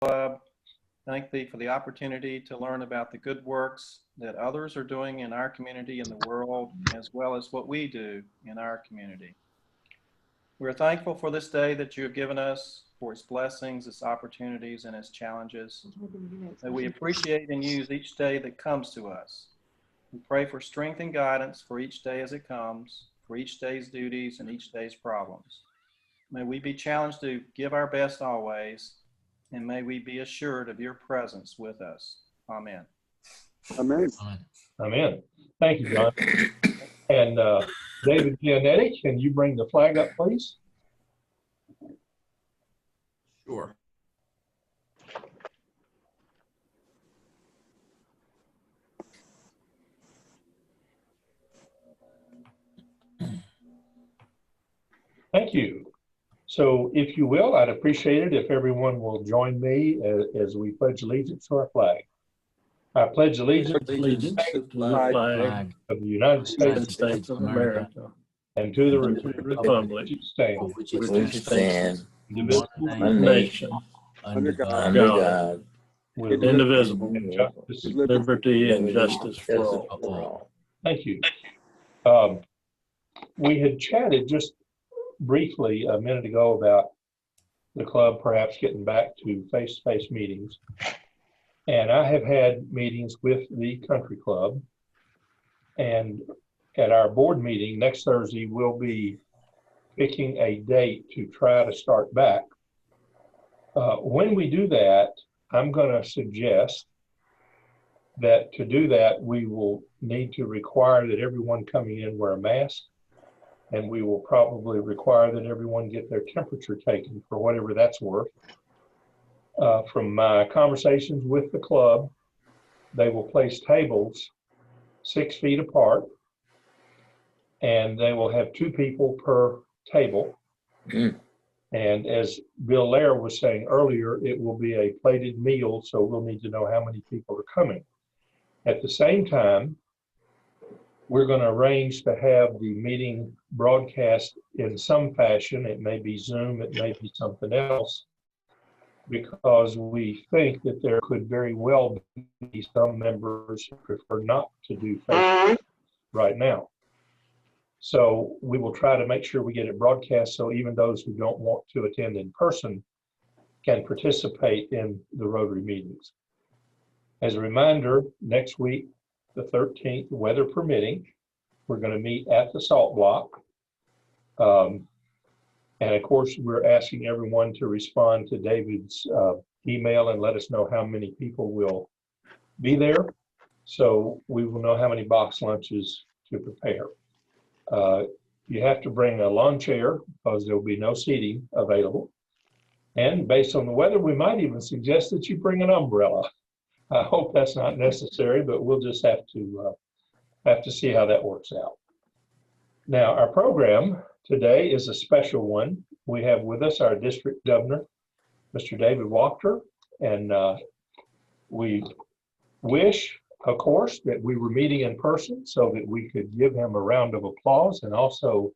Club. Thank Thee for the opportunity to learn about the good works that others are doing in our community and the world, as well as what we do in our community. We're thankful for this day that you have given us, for its blessings, its opportunities, and its challenges. That we appreciate and use each day that comes to us. We pray for strength and guidance for each day as it comes, for each day's duties and each day's problems. May we be challenged to give our best always, and may we be assured of your presence with us. Amen. Amen. Amen. Thank you, John. And David Giannetti, can you bring the flag up, please? Sure. Thank you. So if you will, I'd appreciate it if everyone will join me as we pledge allegiance to our flag. I pledge allegiance to the flag of the United States of America and to the republic for which it stands, indivisible, one nation, under God, with indivisible, justice. liberty and justice for all. Thank you. We had chatted just briefly a minute ago about the club perhaps getting back to face-to-face meetings. And I have had meetings with the country club. And at our board meeting next Thursday, we'll be picking a date to try to start back. When we do that, I'm going to suggest that to do that, we will need to require that everyone coming in wear a mask. And we will probably require that everyone get their temperature taken for whatever that's worth. From my conversations with the club, they will place tables 6 feet apart, and they will have 2 people per table. And as Bill Lair was saying earlier, it will be a plated meal, so we'll need to know how many people are coming. At the same time, we're going to arrange to have the meeting broadcast in some fashion. It may be Zoom, it may be something else, because we think that there could very well be some members who prefer not to do Facebook right now. So we will try to make sure we get it broadcast so even those who don't want to attend in person can participate in the Rotary meetings. As a reminder, next week, the 13th, weather permitting, we're going to meet at the Salt Block. And of course, we're asking everyone to respond to David's email and let us know how many people will be there. So we will know how many box lunches to prepare. You have to bring a lawn chair because there will be no seating available. And based on the weather, we might even suggest that you bring an umbrella. I hope that's not necessary, but we'll just have to see how that works out. Now, our program today is a special one. We have with us our district governor, Mr. David Waechter, and we wish, of course, that we were meeting in person so that we could give him a round of applause, and also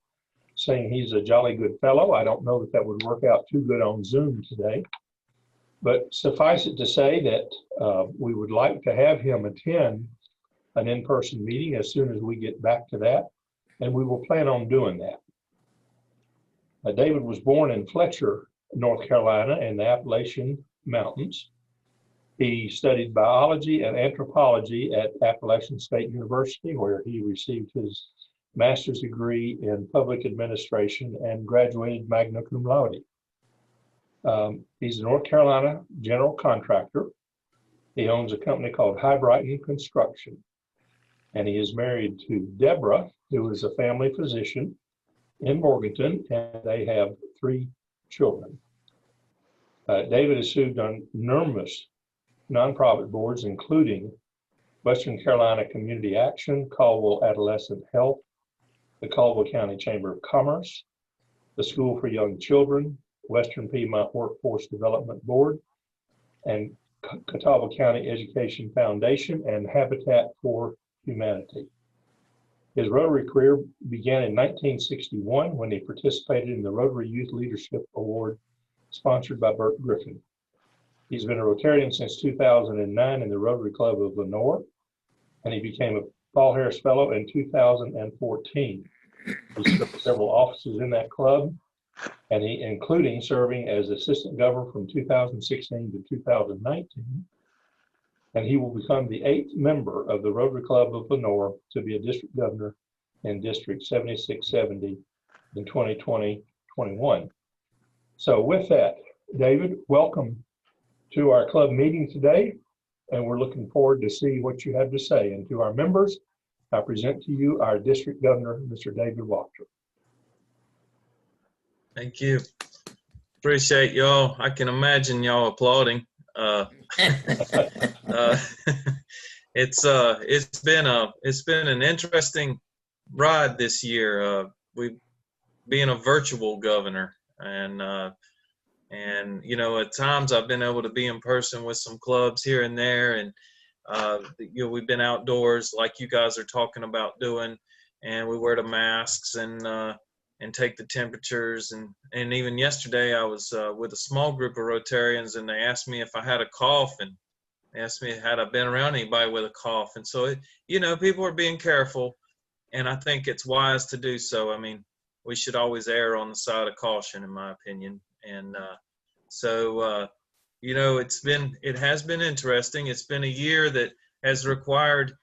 saying he's a jolly good fellow. I don't know that that would work out too good on Zoom today. But suffice it to say that we would like to have him attend an in-person meeting as soon as we get back to that, and we will plan on doing that. David was born in Fletcher, North Carolina, in the Appalachian Mountains. He studied biology and anthropology at Appalachian State University, where he received his master's degree in public administration and graduated magna cum laude. He's a North Carolina general contractor. He owns a company called High Brighton Construction. And he is married to Deborah, who is a family physician in Morganton, and they have 3 children. David has served on numerous nonprofit boards, including Western Carolina Community Action, Caldwell Adolescent Health, the Caldwell County Chamber of Commerce, the School for Young Children, Western Piedmont Workforce Development Board, and Catawba County Education Foundation, and Habitat for Humanity. His Rotary career began in 1961 when he participated in the Rotary Youth Leadership Award sponsored by Burt Griffin. He's been a Rotarian since 2009 in the Rotary Club of Lenore, and he became a Paul Harris Fellow in 2014. He served several offices in that club, and including serving as Assistant Governor from 2016 to 2019. And he will become the 8th member of the Rotary Club of Lenore to be a district governor in District 7670 in 2020-21. So with that, David, welcome to our club meeting today, and we're looking forward to see what you have to say. And to our members, I present to you our district governor, Mr. David Waechter. Thank you. Appreciate y'all. I can imagine y'all applauding. It's been an interesting ride this year. We being a virtual governor, and you know, at times I've been able to be in person with some clubs here and there, and you know, we've been outdoors like you guys are talking about doing, and we wear the masks and take the temperatures, and even yesterday I was with a small group of Rotarians, and they asked me if I had a cough, and they asked me had I been around anybody with a cough. And so you know, people are being careful, and I think it's wise to do so. I mean, we should always err on the side of caution, in my opinion. And so you know, it has been interesting. It's been a year that has required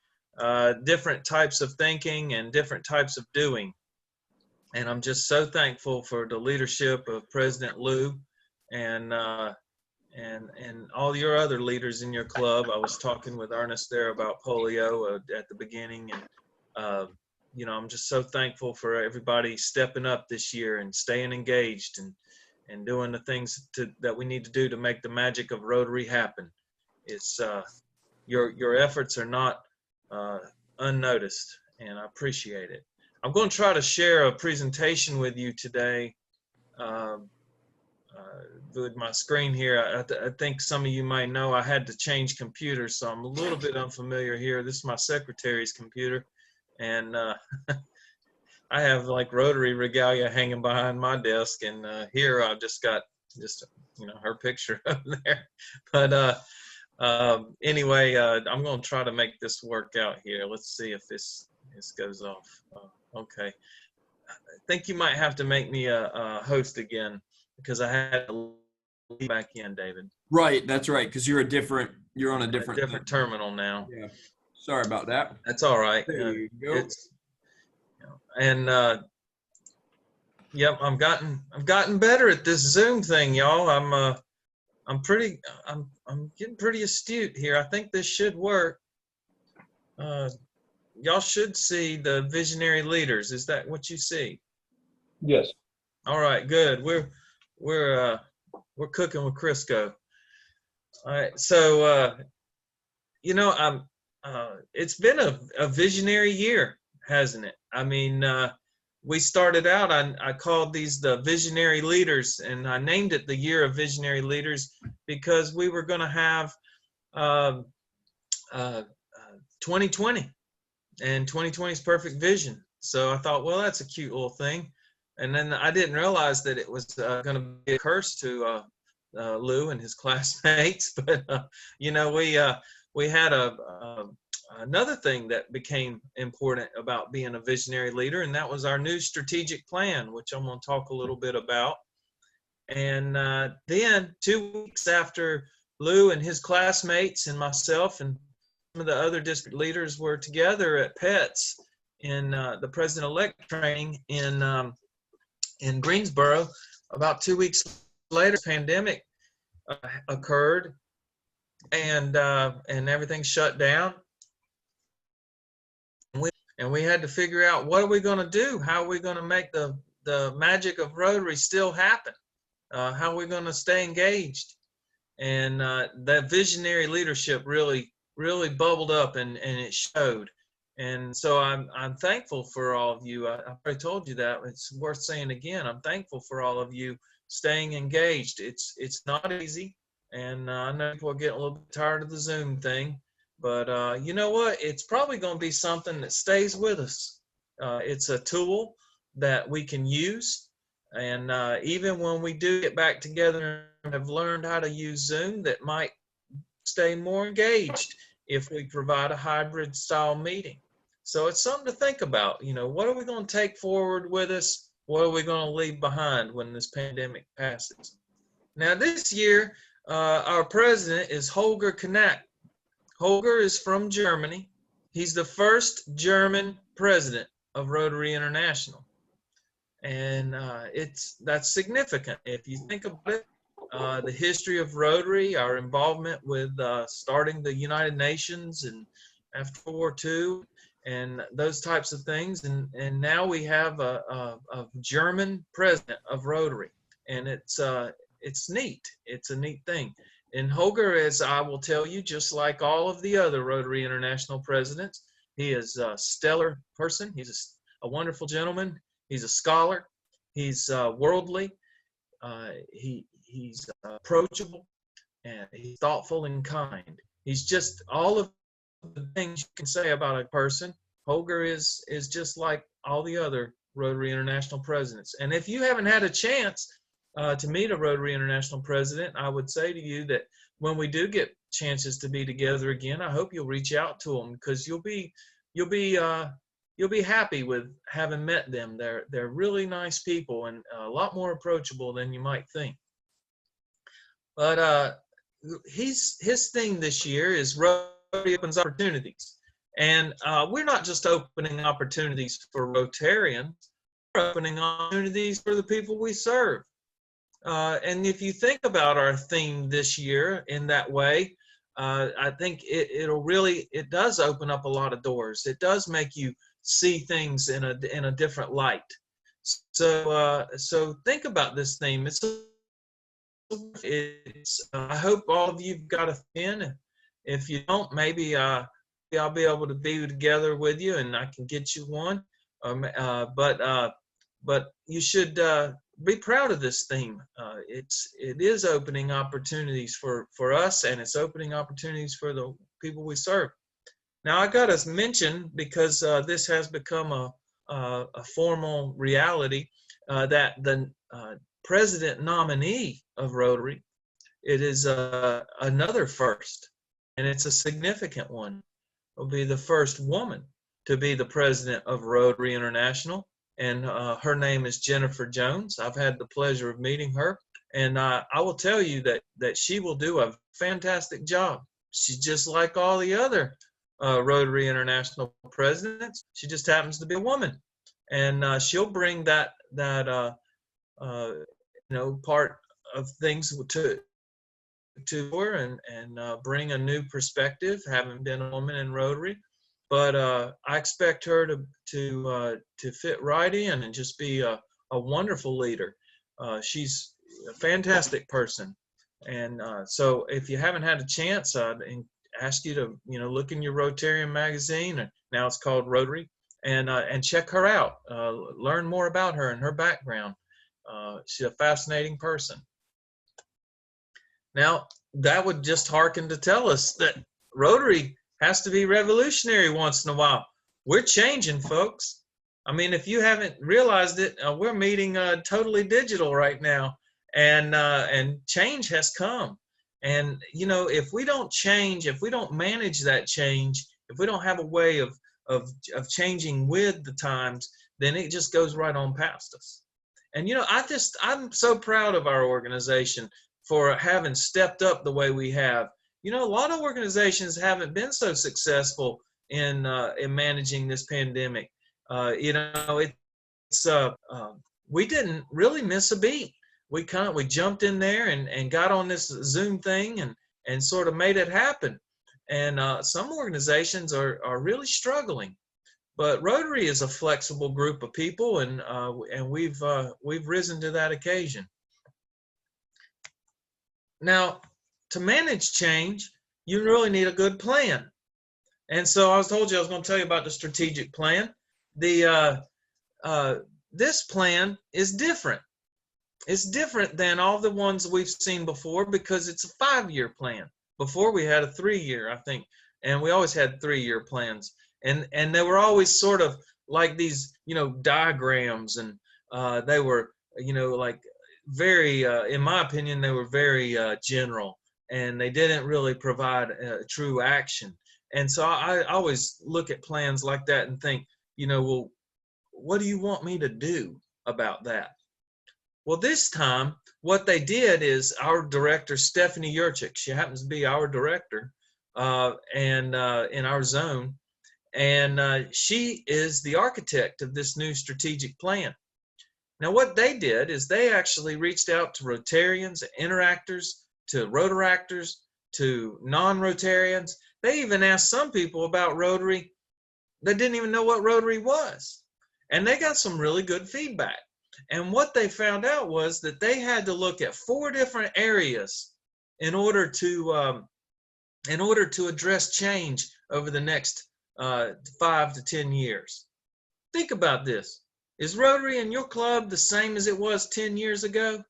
different types of thinking and different types of doing. And I'm just so thankful for the leadership of President Lou and all your other leaders in your club. I was talking with Ernest there about polio at the beginning, and you know, I'm just so thankful for everybody stepping up this year and staying engaged and doing the things that we need to do to make the magic of Rotary happen. It's your efforts are not unnoticed, and I appreciate it. I'm going to try to share a presentation with you today with my screen here. I think some of you might know I had to change computers, so I'm a little bit unfamiliar here. This is my secretary's computer, and I have like Rotary regalia hanging behind my desk, and here I've just got you know, her picture up there. But anyway, I'm going to try to make this work out here. Let's see if this goes off. Okay. I think you might have to make me a host again, because I had to leave back in, David. Right, that's right, because you're on a different terminal now. Yeah, sorry about that. That's all right. There you go. It's, you know, and yep, I've gotten better at this Zoom thing, y'all. I'm getting pretty astute here. I think this should work. Y'all should see the visionary leaders. Is that what you see? Yes. All right, good. We're cooking with Crisco. All right, so you know, it's been a visionary year, hasn't it? I mean, we started out, I called these the visionary leaders, and I named it the year of visionary leaders because we were going to have 2020, and 2020's perfect vision. So I thought, well, that's a cute little thing. And then I didn't realize that it was going to be a curse to Lou and his classmates. But you know, we had another thing that became important about being a visionary leader, and that was our new strategic plan, which I'm going to talk a little bit about. And then 2 weeks after Lou and his classmates and myself and some of the other district leaders were together at PETS in the president-elect training in Greensboro, about 2 weeks later, the pandemic occurred, and everything shut down. And we had to figure out, what are we going to do? How are we going to make the magic of Rotary still happen? How are we going to stay engaged? And that visionary leadership really bubbled up, and it showed. And so I'm thankful for all of you. I already told you that. It's worth saying again. I'm thankful for all of you staying engaged. It's not easy, and I know people are getting a little bit tired of the Zoom thing, but you know what? It's probably going to be something that stays with us. It's a tool that we can use. And even when we do get back together and have learned how to use Zoom, that might stay more engaged if we provide a hybrid style meeting. So it's something to think about. You know, what are we going to take forward with us? What are we going to leave behind when this pandemic passes? Now, this year, our president is Holger Knack. Holger is from Germany. He's the first German president of Rotary International. And that's significant. If you think about it, the history of Rotary, our involvement with starting the United Nations and after World War II, and those types of things. And now we have a German president of Rotary, and it's neat. It's a neat thing. And Holger, as I will tell you, just like all of the other Rotary International presidents, he is a stellar person. He's a wonderful gentleman. He's a scholar. He's worldly. He's approachable, and he's thoughtful and kind. He's just all of the things you can say about a person. Holger is just like all the other Rotary International presidents. And if you haven't had a chance to meet a Rotary International president, I would say to you that when we do get chances to be together again, I hope you'll reach out to them, because you'll be happy with having met them. They're really nice people and a lot more approachable than you might think. But his thing this year is Rotary opens opportunities. And we're not just opening opportunities for Rotarians, we're opening opportunities for the people we serve. And if you think about our theme this year in that way, I think it does open up a lot of doors. It does make you see things in a different light. So think about this theme. I hope all of you've got a pen. If you don't, maybe I'll be able to be together with you and I can get you one. But you should be proud of this theme. It is opening opportunities for us, and it's opening opportunities for the people we serve. Now I got to mention, because this has become a formal reality, that the president nominee of Rotary, it is another first, and it's a significant one. Will be the first woman to be the president of Rotary International, and her name is Jennifer Jones. I've had the pleasure of meeting her, and I will tell you that she will do a fantastic job. She's just like all the other Rotary International presidents. She just happens to be a woman, and she'll bring that part of things to her and bring a new perspective, having been a woman in Rotary. But I expect her to fit right in and just be a wonderful leader. She's a fantastic person. And so if you haven't had a chance, I'd ask you to look in your Rotarian magazine. Now it's called Rotary, and check her out. Learn more about her and her background. She's a fascinating person. Now, that would just hearken to tell us that Rotary has to be revolutionary once in a while. We're changing, folks. I mean, if you haven't realized it, we're meeting totally digital right now, and change has come. And if we don't change, if we don't manage that change, if we don't have a way of changing with the times, then it just goes right on past us. And I'm so proud of our organization for having stepped up the way we have. A lot of organizations haven't been so successful in managing this pandemic. We didn't really miss a beat. We jumped in there and got on this Zoom thing and sort of made it happen. And some organizations are really struggling. But Rotary is a flexible group of people, and we've risen to that occasion. Now, to manage change, you really need a good plan. And so I told you I was going to tell you about the strategic plan. This plan is different. It's different than all the ones we've seen before, because it's a 5-year plan. Before we had a 3-year, I think, and we always had 3-year plans. And they were always sort of like these, diagrams, and they were like very, in my opinion, they were very general, and they didn't really provide true action. And so I always look at plans like that and think, well, what do you want me to do about that? Well, this time, what they did is our director, Stephanie Yurchik, she happens to be our director and in our zone, and she is the architect of this new strategic plan. Now, what they did is they actually reached out to Rotarians, interactors, to Rotaractors, to non-Rotarians. They even asked some people about Rotary that didn't even know what Rotary was. And they got some really good feedback. And what they found out was that they had to look at 4 different areas in order to address change over the next 5 to 10 years. Think about this. Is Rotary in your club the same as it was 10 years ago?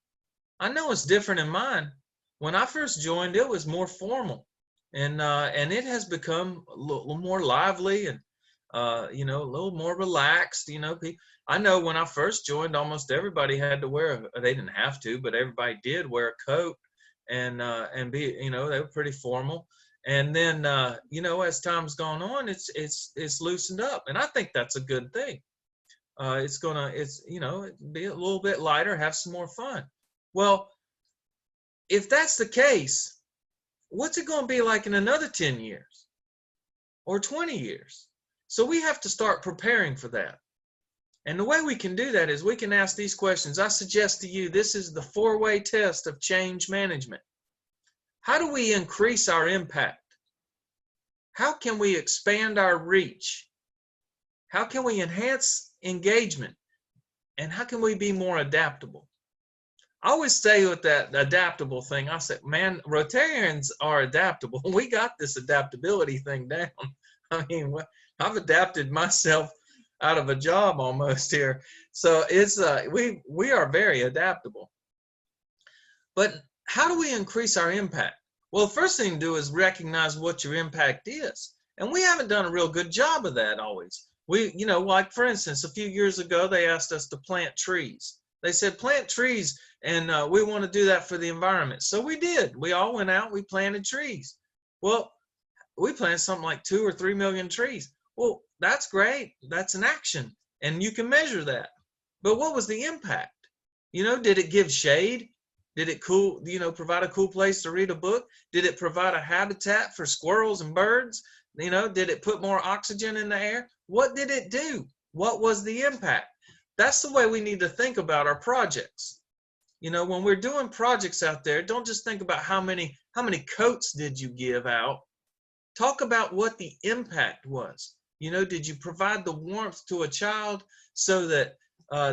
I know it's different in mine. When I first joined, it was more formal, and it has become a little more lively and a little more relaxed. I know when I first joined, almost everybody had to wear they didn't have to, but everybody did wear a coat and be, they were pretty formal. And then, as time's gone on, it's loosened up, and I think that's a good thing. It's be a little bit lighter, have some more fun. Well, if that's the case, what's it going to be like in another 10 years or 20 years? So we have to start preparing for that. And the way we can do that is we can ask these questions. I suggest to you, this is the 4-way test of change management. How do we increase our impact? How can we expand our reach? How can we enhance engagement? And how can we be more adaptable? I always say with that adaptable thing, I say, man, Rotarians are adaptable. We got this adaptability thing down. I mean, I've adapted myself out of a job almost here. So it's we are very adaptable. But how do we increase our impact? Well, the first thing to do is recognize what your impact is. And we haven't done a real good job of that always. We, like for instance, a few years ago, they asked us to plant trees. They said, plant trees, and we want to do that for the environment. So we did. We all went out, we planted trees. Well, we planted something like 2 or 3 million trees. Well, that's great. That's an action, and you can measure that. But what was the impact? Did it give shade? Did it provide a cool place to read a book? Did it provide a habitat for squirrels and birds? Did it put more oxygen in the air? What did it do? What was the impact? That's the way we need to think about our projects. When we're doing projects out there, don't just think about how many coats did you give out. Talk about what the impact was. Did you provide the warmth to a child so that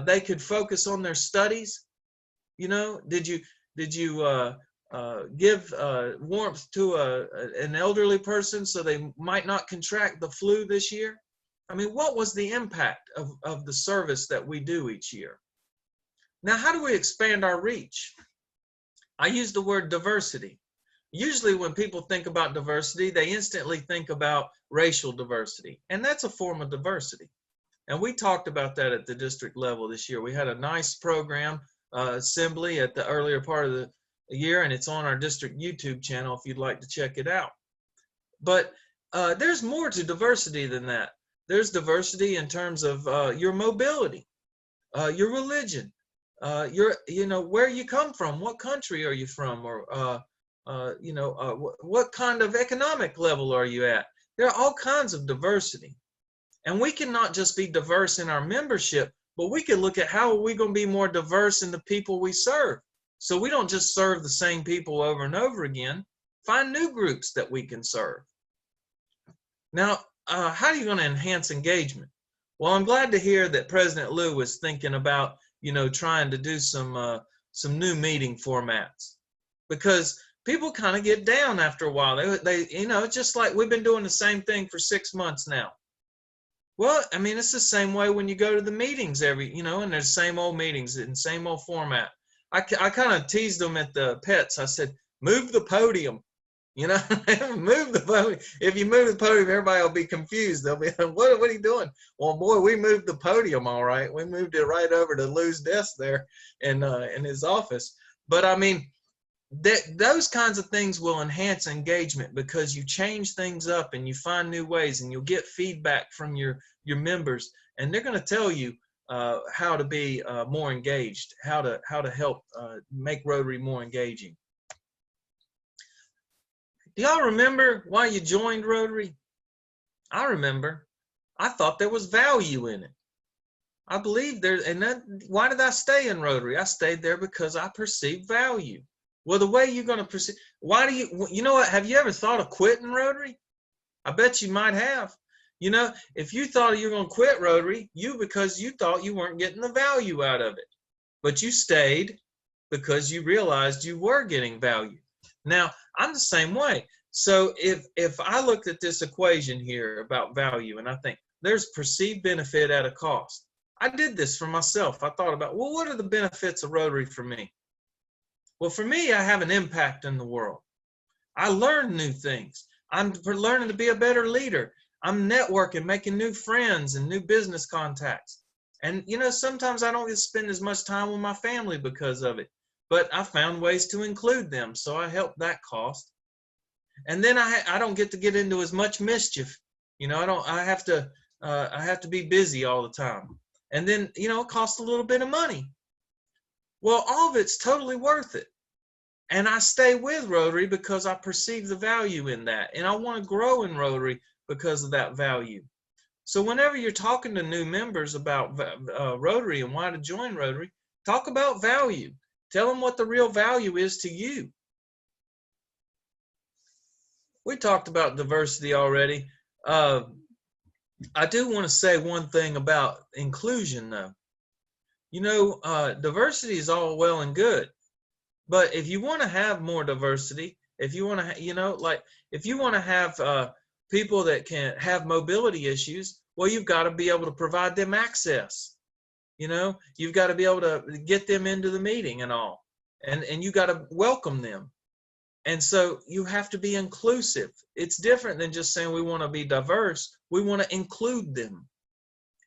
they could focus on their studies? Did you give warmth to an elderly person so they might not contract the flu this year? I mean, what was the impact of the service that we do each year? Now, how do we expand our reach? I use the word diversity. Usually when people think about diversity, they instantly think about racial diversity, and that's a form of diversity. And we talked about that at the district level this year. We had a nice program assembly at the earlier part of the year, and it's on our district YouTube channel if you'd like to check it out. But there's more to diversity than that. There's diversity in terms of your mobility, your religion, where you come from, what country are you from, or what kind of economic level are you at? There are all kinds of diversity. And we cannot just be diverse in our membership, but we can look at how are we going to be more diverse in the people we serve. So we don't just serve the same people over and over again. Find new groups that we can serve. Now, how are you going to enhance engagement? Well, I'm glad to hear that President Liu was thinking about, trying to do some new meeting formats, because people kind of get down after a while. They it's just like we've been doing the same thing for 6 months now. Well, I mean, it's the same way when you go to the meetings and there's the same old meetings and same old format. I kind of teased them at the pets. I said, move the podium. You know, move the podium. If you move the podium, everybody will be confused. They'll be, what are you doing? Well, boy, we moved the podium all right. We moved it right over to Lou's desk there in his office. But I mean, those kinds of things will enhance engagement because you change things up and you find new ways, and you'll get feedback from your members, and they're going to tell you how to be more engaged, how to help make Rotary more engaging. Do y'all remember why you joined Rotary? I remember. I thought there was value in it. I believe there, and why did I stay in Rotary? I stayed there because I perceived value. Well, the way you're going to perceive, you know what, have you ever thought of quitting Rotary? I bet you might have. You know, if you thought you were going to quit Rotary, because you thought you weren't getting the value out of it. But you stayed because you realized you were getting value. Now, I'm the same way. So if I looked at this equation here about value, and I think there's perceived benefit at a cost. I did this for myself. I thought about, well, what are the benefits of Rotary for me? Well, for me, I have an impact in the world. I learn new things. I'm learning to be a better leader. I'm networking, making new friends and new business contacts. And, you know, sometimes I don't get to spend as much time with my family because of it. But I found ways to include them, so I helped that cost. And then I don't get to get into as much mischief. You know, I have to be busy all the time. And then, you know, it costs a little bit of money. Well, all of it's totally worth it. And I stay with Rotary because I perceive the value in that. And I want to grow in Rotary because of that value. So whenever you're talking to new members about Rotary and why to join Rotary, talk about value. Tell them what the real value is to you. We talked about diversity already. I do want to say one thing about inclusion, though. You know, diversity is all well and good, but if you want to have more diversity, if you want to, you know, like if you want to have people that can have mobility issues, well, you've got to be able to provide them access. You know, you've got to be able to get them into the meeting and all, and you got to welcome them. And so you have to be inclusive. It's different than just saying we want to be diverse. We want to include them.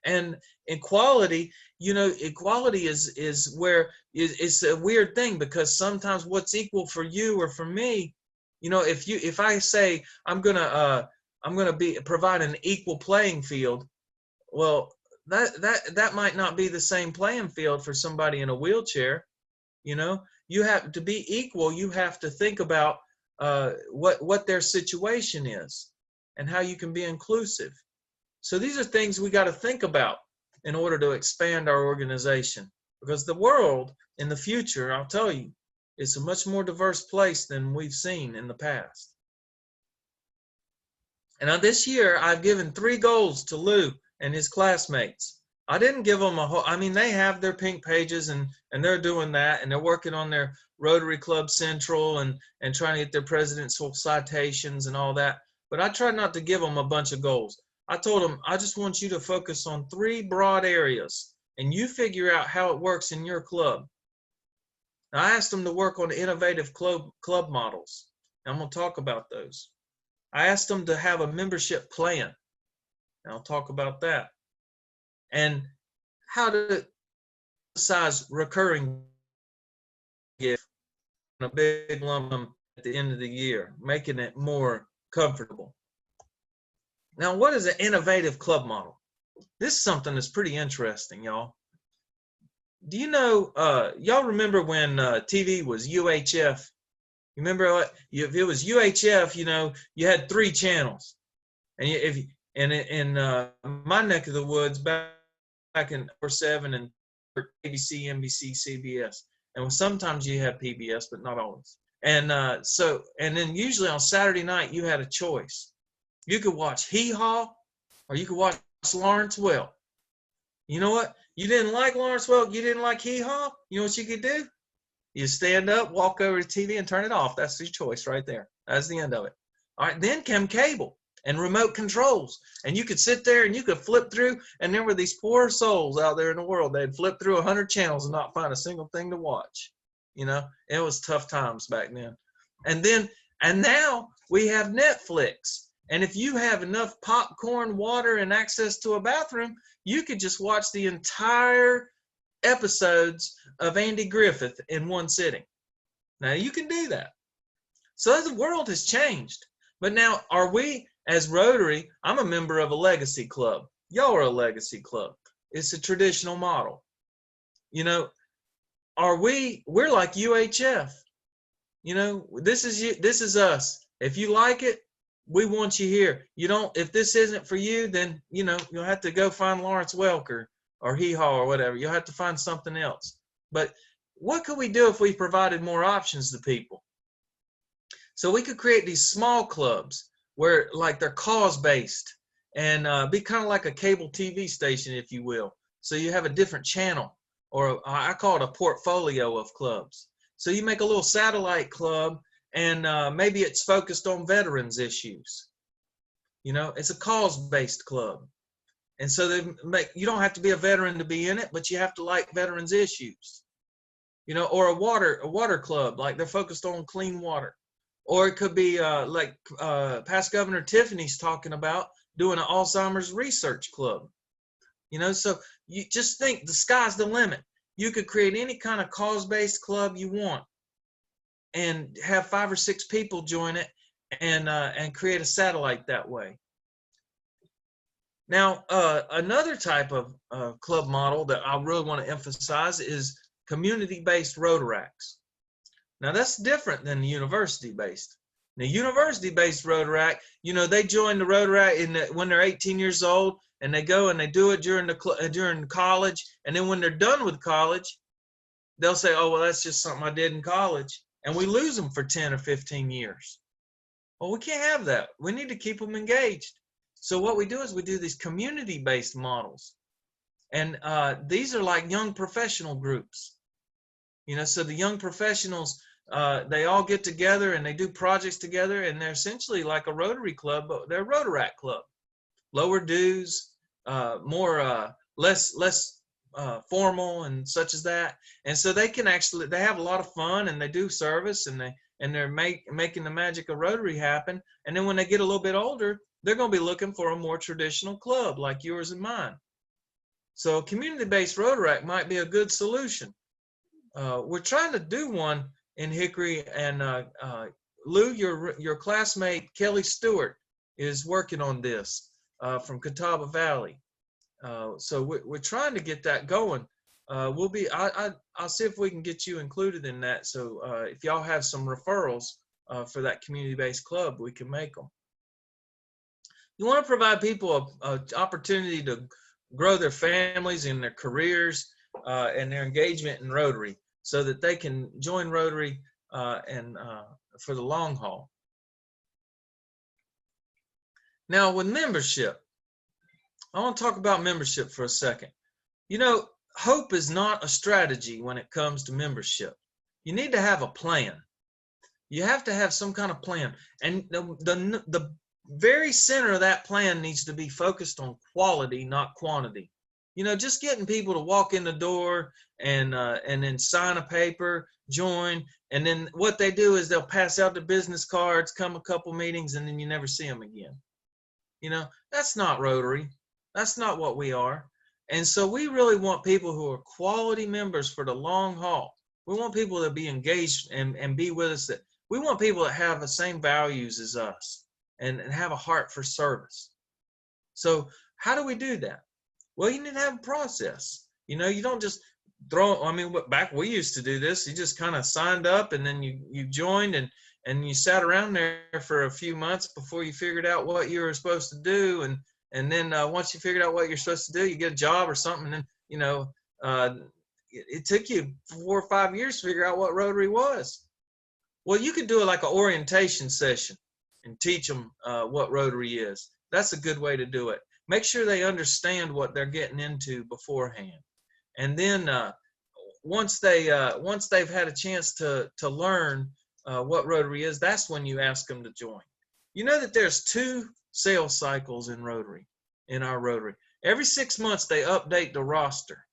And equality, you know, equality is where it's a weird thing, because sometimes what's equal for you or for me, you know, if I say I'm gonna provide an equal playing field, well, that might not be the same playing field for somebody in a wheelchair. You know, you have to be equal. You have to think about what their situation is and how you can be inclusive. So these are things we got to think about in order to expand our organization, because the world in the future, I'll tell you, it's a much more diverse place than we've seen in the past. And now this year, I've given 3 goals to Lou and his classmates. I didn't give them a whole, I mean, they have their pink pages and they're doing that, and they're working on their Rotary Club Central and trying to get their presidential citations and all that. But I tried not to give them a bunch of goals. I told them, I just want you to focus on 3 broad areas, and you figure out how it works in your club. Now, I asked them to work on innovative club models. And I'm going to talk about those. I asked them to have a membership plan. And I'll talk about that. And how to emphasize recurring gift in a big lump at the end of the year, making it more comfortable. Now, what is an innovative club model? This is something that's pretty interesting, y'all. Do you know, y'all remember when TV was UHF? You remember what? If it was UHF, you know, you had 3 channels. And in my neck of the woods, back in 4/7 and ABC, NBC, CBS. And sometimes you had PBS, but not always. And then usually on Saturday night, you had a choice. You could watch Hee Haw, or you could watch Lawrence Welk. You know what? You didn't like Lawrence Welk, you didn't like Hee Haw, you know what you could do? You stand up, walk over to TV, and turn it off. That's your choice right there. That's the end of it. All right, then came cable and remote controls. And you could sit there and you could flip through, and there were these poor souls out there in the world. They'd flip through 100 channels and not find a single thing to watch. You know, it was tough times back then. And then And now we have Netflix. And if you have enough popcorn, water, and access to a bathroom, you could just watch the entire episodes of Andy Griffith in one sitting. Now you can do that. So the world has changed. But now, are we, as Rotary, I'm a member of a legacy club. Y'all are a legacy club. It's a traditional model. You know, we're like UHF. You know, this is us. If you like it, we want you here. You don't, if this isn't for you, then, you know, you'll have to go find Lawrence Welker or Hee Haw or whatever. You'll have to find something else. But what could we do if we provided more options to people? So we could create these small clubs where, like, they're cause-based and be kind of like a cable TV station, if you will. So you have a different channel, or I call it a portfolio of clubs. So you make a little satellite club, and maybe it's focused on veterans issues. You know, it's a cause-based club. And so you don't have to be a veteran to be in it, but you have to like veterans issues. You know, or a water club, like they're focused on clean water. Or it could be like past Governor Tiffany's talking about, doing an Alzheimer's research club. You know, so you just think the sky's the limit. You could create any kind of cause-based club you want and have 5 or 6 people join it and create a satellite that way. Now, another type of club model that I really want to emphasize is community-based Rotaracts. Now, that's different than the university-based. Now, university-based Rotaract, you know, they join the Rotaract when they're 18 years old, and they go and they do it during college, and then when they're done with college, they'll say, oh, well, that's just something I did in college, and we lose them for 10 or 15 years. Well, we can't have that. We need to keep them engaged. So what we do is we do these community-based models, and these are like young professional groups. You know, so the young professionals, they all get together and they do projects together, and they're essentially like a Rotary club, but they're a Rotaract club. Lower dues, less formal and such as that. And so they can actually, they have a lot of fun, and they do service, and they're making the magic of Rotary happen. And then when they get a little bit older, they're going to be looking for a more traditional club like yours and mine. So a community-based Rotaract might be a good solution. We're trying to do one in Hickory, and Lou, your classmate Kelly Stewart is working on this from Catawba Valley. So we're trying to get that going. I'll see if we can get you included in that. So if y'all have some referrals for that community-based club, we can make them. You want to provide people an opportunity to grow their families and their careers and their engagement in Rotary, so that they can join Rotary and for the long haul. Now, with membership, I want to talk about membership for a second. You know, hope is not a strategy when it comes to membership. You need to have a plan. You have to have some kind of plan, and the very center of that plan needs to be focused on quality, not quantity. You know, just getting people to walk in the door and then sign a paper, join, and then what they do is they'll pass out the business cards, come a couple meetings, and then you never see them again. You know, that's not Rotary. That's not what we are. And so we really want people who are quality members for the long haul. We want people to be engaged and be with us. We want people that have the same values as us and have a heart for service. So how do we do that? Well, you need to have a process. You know, you don't just throw, I mean, back we used to do this. You just kind of signed up, and then you joined, and you sat around there for a few months before you figured out what you were supposed to do. And then once you figured out what you're supposed to do, you get a job or something. And then, you know, it took you 4 or 5 years to figure out what Rotary was. Well, you could do it like an orientation session and teach them what Rotary is. That's a good way to do it. Make sure they understand what they're getting into beforehand. And then once they've had a chance to learn what Rotary is, that's when you ask them to join. You know that there's 2 sales cycles in Rotary, in our Rotary. Every 6 months, they update the roster.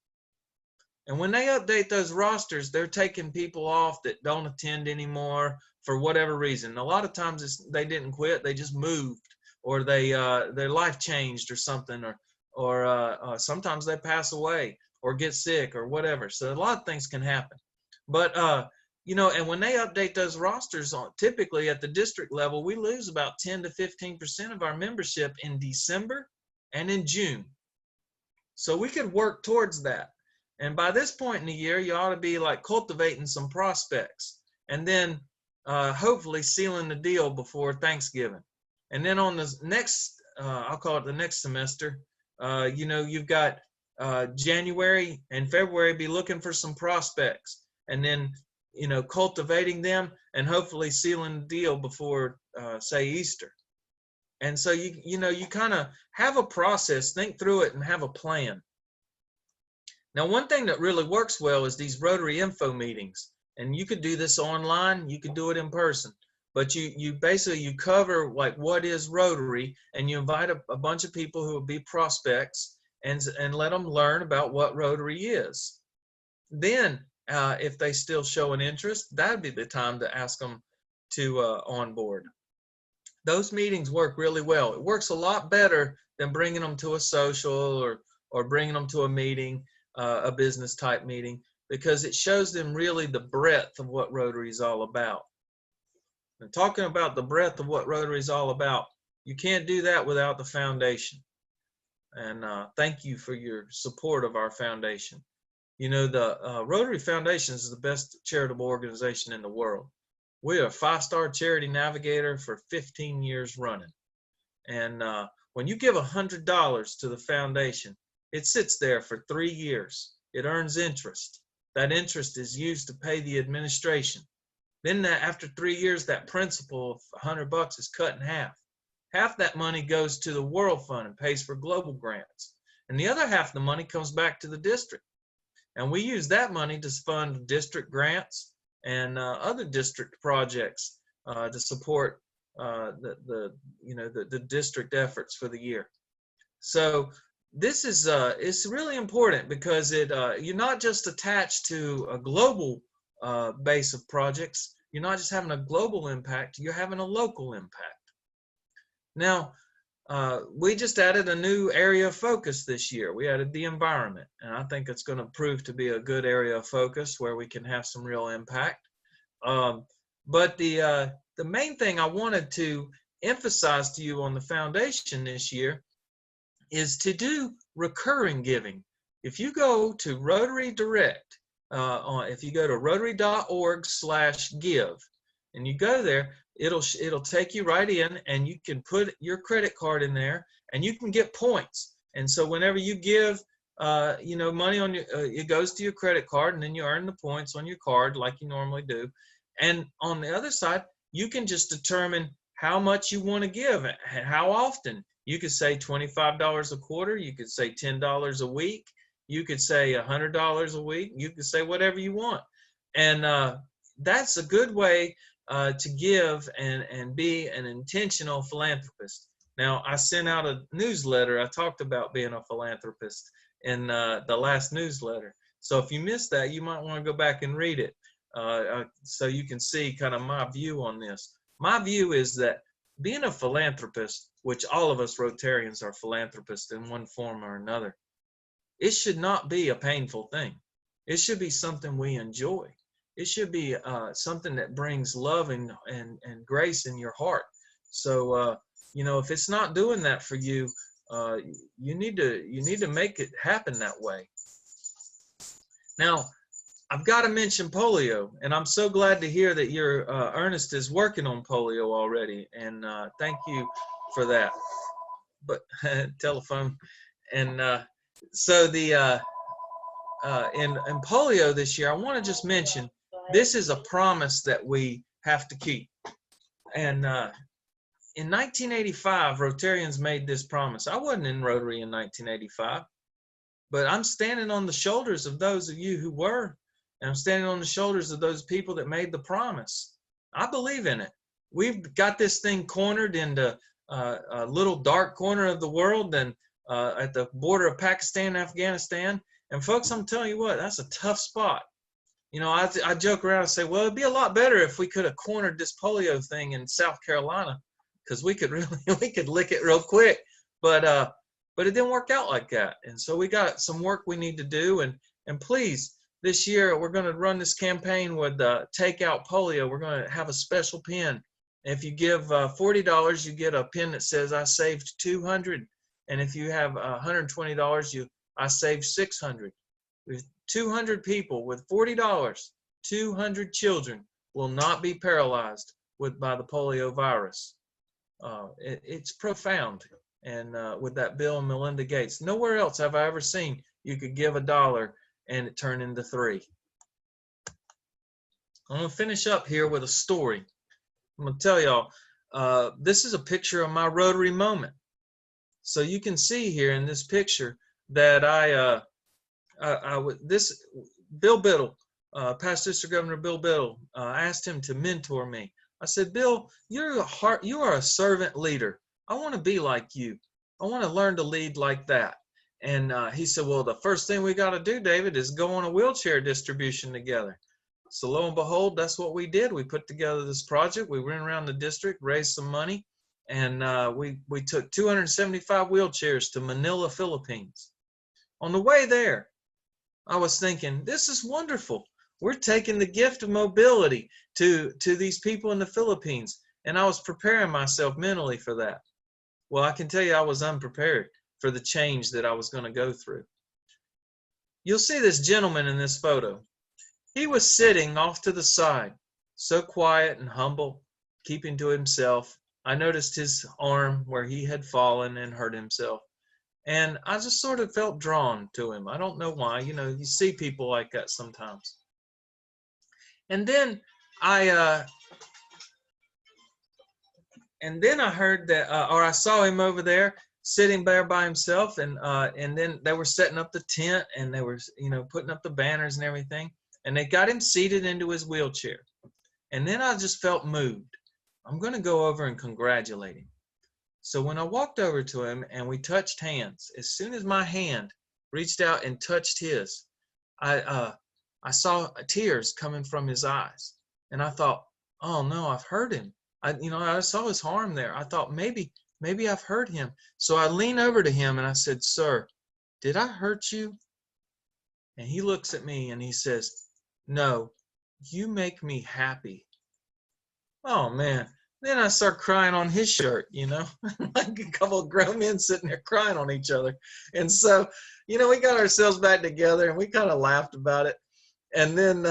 And when they update those rosters, they're taking people off that don't attend anymore for whatever reason. A lot of times they didn't quit, they just moved, or they their life changed or something, or sometimes they pass away or get sick or whatever. So a lot of things can happen. But you know, and when they update those rosters, typically at the district level, we lose about 10 to 15% of our membership in December and in June. So we could work towards that. And by this point in the year, you ought to be like cultivating some prospects, and then hopefully sealing the deal before Thanksgiving. And then on the next, I'll call it the next semester, you know, you've got January and February, be looking for some prospects, and then, you know, cultivating them and hopefully sealing the deal before, say, Easter. And so you know, you kind of have a process, think through it, and have a plan. Now, one thing that really works well is these Rotary info meetings, and you could do this online, you could do it in person, but you basically, you cover like what is Rotary, and you invite a bunch of people who will be prospects and let them learn about what Rotary is. Then, if they still show an interest, that'd be the time to ask them to onboard. Those meetings work really well. It works a lot better than bringing them to a social or bringing them to a meeting, a business type meeting, because it shows them really the breadth of what Rotary is all about. And talking about the breadth of what Rotary is all about, you can't do that without the foundation. And thank you for your support of our foundation. You know, the Rotary Foundation is the best charitable organization in the world. We are a 5-star charity navigator for 15 years running. And when you give $100 to the foundation, it sits there for 3 years. It earns interest. That interest is used to pay the administration. Then after 3 years, that principal of $100 is cut in half. Half that money goes to the World Fund and pays for global grants. And the other half of the money comes back to the district. And we use that money to fund district grants and other district projects to support the district efforts for the year. So this is it's really important, because you're not just attached to a global base of projects. You're not just having a global impact, you're having a local impact. Now, we just added a new area of focus this year. We added the environment, and I think it's going to prove to be a good area of focus where we can have some real impact. But the main thing I wanted to emphasize to you on the foundation this year is to do recurring giving. If you go to Rotary Direct, if you go to rotary.org/give, and you go there, it'll take you right in, and you can put your credit card in there, and you can get points. And so whenever you give money on your it goes to your credit card, and then you earn the points on your card like you normally do. And on the other side, you can just determine how much you want to give, how often. You could say $25 a quarter, you could say $10 a week, you could say $100 a week, you could say whatever you want. And that's a good way to give and be an intentional philanthropist. Now, I sent out a newsletter. I talked about being a philanthropist in the last newsletter. So if you missed that, you might want to go back and read it so you can see kind of my view on this. My view is that being a philanthropist, which all of us Rotarians are philanthropists in one form or another, it should not be a painful thing. It should be something we enjoy. It should be something that brings love and grace in your heart. So, if it's not doing that for you, you need to make it happen that way. Now, I've got to mention polio, and I'm so glad to hear that your Ernest is working on polio already, and thank you for that. But telephone, and so the in polio this year, I want to just mention this is a promise that we have to keep. And in 1985, Rotarians made this promise. I wasn't in Rotary in 1985, but I'm standing on the shoulders of those of you who were. And I'm standing on the shoulders of those people that made the promise. I believe in it. We've got this thing cornered into a little dark corner of the world, and at the border of Pakistan and Afghanistan. And folks, I'm telling you what, that's a tough spot. You know, I joke around and say, well, it'd be a lot better if we could have cornered this polio thing in South Carolina, because we could lick it real quick. But it didn't work out like that. And so we got some work we need to do. And please, this year we're going to run this campaign with Take Out Polio. We're going to have a special pin. If you give $40, you get a pin that says I saved 200. And if you have $120, I saved 600. With 200 people with $40, 200 children will not be paralyzed by the polio virus. It's profound. And with that Bill and Melinda Gates, nowhere else have I ever seen you could give $1 and it turned into 3. I'm going to finish up here with a story. I'm going to tell y'all, this is a picture of my Rotary moment. So you can see here in this picture that Bill Biddle, past District Governor Bill Biddle, asked him to mentor me. I said, Bill, you are a servant leader. I want to be like you. I want to learn to lead like that. And he said, well, the first thing we got to do, David, is go on a wheelchair distribution together. So lo and behold, that's what we did. We put together this project. We went around the district, raised some money, and we took 275 wheelchairs to Manila, Philippines. On the way there, I was thinking, this is wonderful. We're taking the gift of mobility to these people in the Philippines. And I was preparing myself mentally for that. Well, I can tell you I was unprepared for the change that I was going to go through. You'll see this gentleman in this photo. He was sitting off to the side, so quiet and humble, keeping to himself. I noticed his arm where he had fallen and hurt himself. And I just sort of felt drawn to him. I don't know why. You know, you see people like that sometimes. And then I heard that, or I saw him over there sitting there by himself, and then they were setting up the tent, and they were, you know, putting up the banners and everything, and they got him seated into his wheelchair. And then I just felt moved. I'm going to go over and congratulate him. So when I walked over to him and we touched hands, as soon as my hand reached out and touched his, I saw tears coming from his eyes, and I thought, oh no, I've hurt him. I saw his arm there. I thought maybe I've hurt him. So I leaned over to him and I said, sir, did I hurt you? And he looks at me and he says, no, you make me happy. Oh man. Then I start crying on his shirt, you know, like a couple of grown men sitting there crying on each other. And so, you know, we got ourselves back together and we kind of laughed about it. And then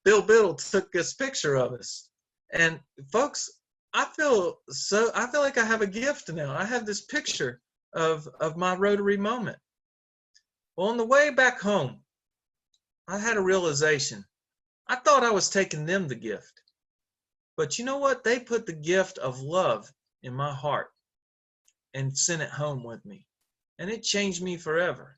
Bill Biddle took this picture of us. And folks, I feel like I have a gift now. I have this picture of my Rotary moment. Well, on the way back home, I had a realization. I thought I was taking them the gift. But you know what? They put the gift of love in my heart and sent it home with me. And it changed me forever.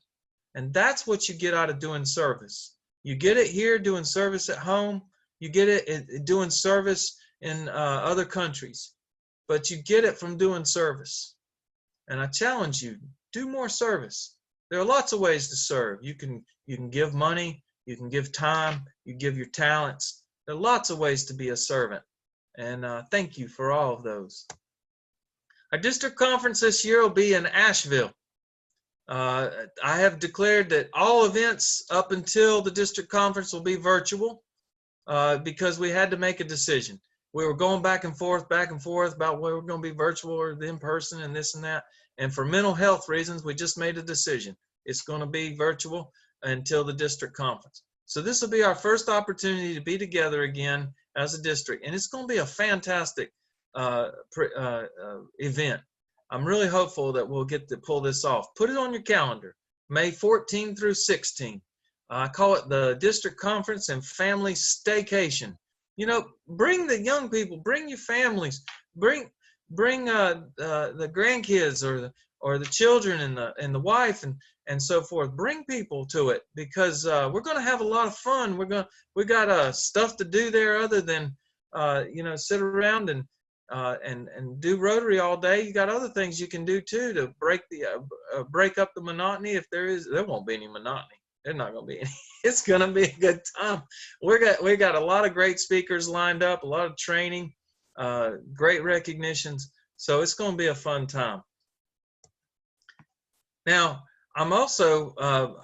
And that's what you get out of doing service. You get it here doing service at home. You get it doing service in other countries. But you get it from doing service. And I challenge you, do more service. There are lots of ways to serve. You can give money. You can give time. You give your talents. There are lots of ways to be a servant. And thank you for all of those. Our district conference this year will be in Asheville. I have declared that all events up until the district conference will be virtual because we had to make a decision. We were going back and forth about whether we're going to be virtual or in person and this and that. And for mental health reasons, we just made a decision. It's going to be virtual until the district conference. So this will be our first opportunity to be together again as a district, and it's going to be a fantastic event. I'm really hopeful that we'll get to pull this off. Put it on your calendar, May 14 through 16. I call it the District Conference and Family Staycation. You know, bring the young people, bring your families, bring the grandkids or the children and the wife and so forth. Bring people to it because we're going to have a lot of fun. We got stuff to do there other than sit around and do Rotary all day. You got other things you can do too to break up the monotony. If there won't be any monotony. There's not going to be any. It's going to be a good time. We got a lot of great speakers lined up, a lot of training, great recognitions. So it's going to be a fun time. Now, I'm also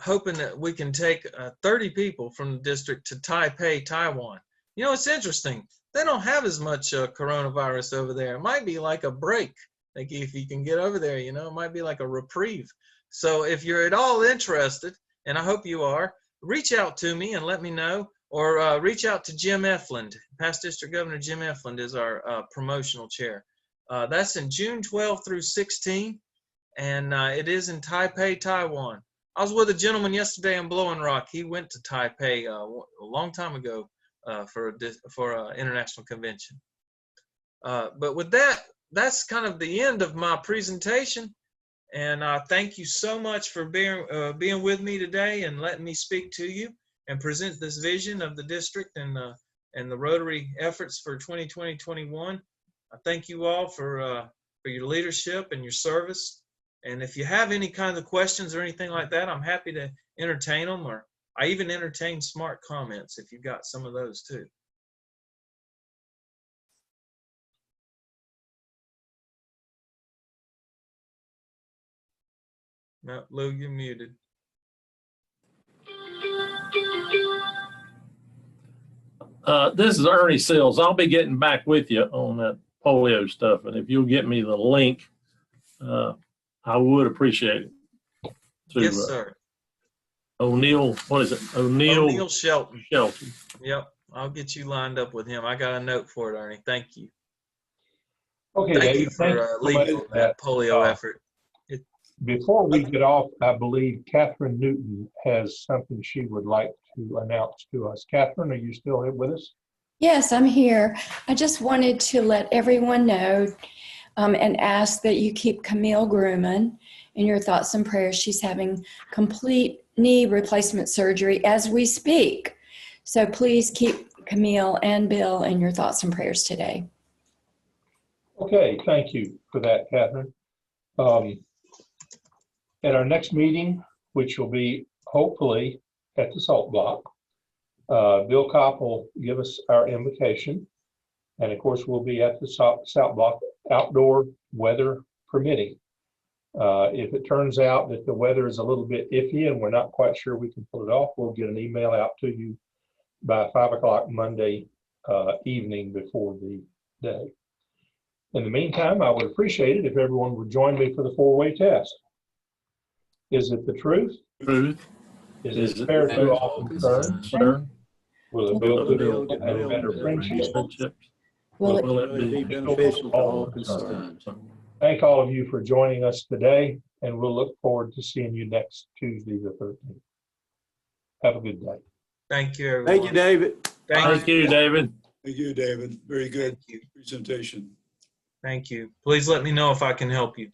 hoping that we can take 30 people from the district to Taipei, Taiwan. You know, it's interesting. They don't have as much coronavirus over there. It might be like a break. Like if you can get over there, you know, it might be like a reprieve. So if you're at all interested, and I hope you are, reach out to me and let me know, or reach out to Jim Efland. Past District Governor Jim Efland is our promotional chair. That's in June 12 through 16, and it is in Taipei, Taiwan. I was with a gentleman yesterday in Blowing Rock. He went to Taipei a long time ago for an international convention. But with that, that's kind of the end of my presentation. And thank you so much for being with me today and letting me speak to you and present this vision of the district and the Rotary efforts for 2020-21. I thank you all for your leadership and your service. And if you have any kind of questions or anything like that, I'm happy to entertain them, or I even entertain smart comments if you've got some of those too. No, Lou, you're muted. This is Ernie Sills. I'll be getting back with you on that polio stuff, and if you'll get me the link, I would appreciate it. Yes, sir. O'Neill, what is it? O'Neill Shelton. Shelton. Yep, I'll get you lined up with him. I got a note for it, Ernie. Thank you. Okay, Thank David, you for so much leading for that polio effort. Before we get off, I believe Catherine Newton has something she would like to announce to us. Catherine, are you still here with us? Yes, I'm here. I just wanted to let everyone know and ask that you keep Camille Grumman in your thoughts and prayers. She's having complete knee replacement surgery as we speak. So please keep Camille and Bill in your thoughts and prayers today. Okay, thank you for that, Catherine. At our next meeting, which will be hopefully at the Salt Block, Bill Kopp will give us our invitation. And of course, we'll be at the Salt Block, outdoor weather permitting. If it turns out that the weather is a little bit iffy and we're not quite sure we can pull it off, we'll get an email out to you by 5 o'clock Monday evening before the day. In the meantime, I would appreciate it if everyone would join me for the four-way test. Is it the truth? Truth. Is it fair to all concerned? Sir. Will it build a better friendship? Will it be beneficial to all concerned? Thank all of you for joining us today, and we'll look forward to seeing you next Tuesday, the 13th. Have a good day. Thank you, everyone. Thank you, David. Thank you, David. Thank you, David. Very good Thank you. presentation. Thank you. Please let me know if I can help you.